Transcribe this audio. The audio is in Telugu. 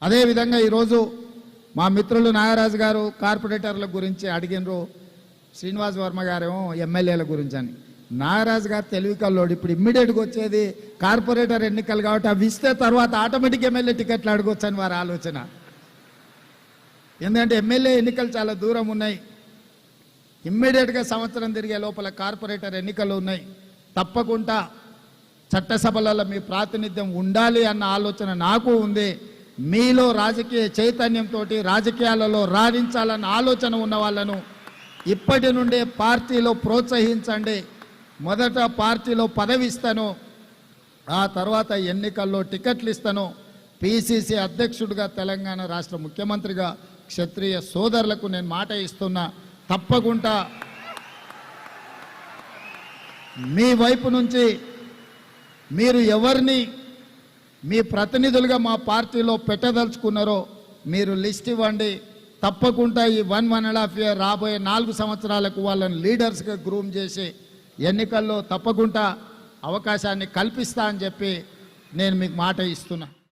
అదేవిధంగా ఈరోజు మా మిత్రులు నాగరాజు గారు కార్పొరేటర్ల గురించి అడిగినరు, శ్రీనివాస్ వర్మ గారేమో ఎమ్మెల్యేల గురించి అని. నాగరాజు గారు తెలివి కల్లోడు. ఇప్పుడు ఇమ్మీడియట్గా వచ్చేది కార్పొరేటర్ ఎన్నికలు కాబట్టి అవి ఇస్తే తర్వాత ఆటోమేటిక్ ఎమ్మెల్యే టికెట్లు అడగొచ్చు అని వారి ఆలోచన. ఎందుకంటే ఎమ్మెల్యే ఎన్నికలు చాలా దూరం ఉన్నాయి. ఇమ్మీడియట్గా సంవత్సరం తిరిగే లోపల కార్పొరేటర్ ఎన్నికలు ఉన్నాయి. తప్పకుండా చట్టసభలలో మీ ప్రాతినిధ్యం ఉండాలి అన్న ఆలోచన నాకు ఉంది. మీలో రాజకీయ చైతన్యంతో రాజకీయాలలో రాణించాలన్న ఆలోచన ఉన్న వాళ్ళను ఇప్పటి నుండే పార్టీలో ప్రోత్సహించండి. మొదట పార్టీలో పదవి ఇస్తాను, ఆ తర్వాత ఎన్నికల్లో టికెట్లు ఇస్తాను. పిసిసి అధ్యక్షుడిగా, తెలంగాణ రాష్ట్ర ముఖ్యమంత్రిగా క్షత్రియ సోదరులకు నేను మాట ఇస్తున్నా. తప్పకుండా మీ వైపు నుంచి మీరు ఎవరిని మీ ప్రతినిధులుగా మా పార్టీలో పెట్టదలుచుకున్నారో మీరు లిస్ట్ ఇవ్వండి. తప్పకుండా ఈ 1.5 year రాబోయే 4 సంవత్సరాలకు వాళ్ళని లీడర్స్గా గ్రూమ్ చేసి ఎన్నికల్లో తప్పకుండా అవకాశాన్ని కల్పిస్తా అని చెప్పి నేను మీకు మాట ఇస్తున్నా.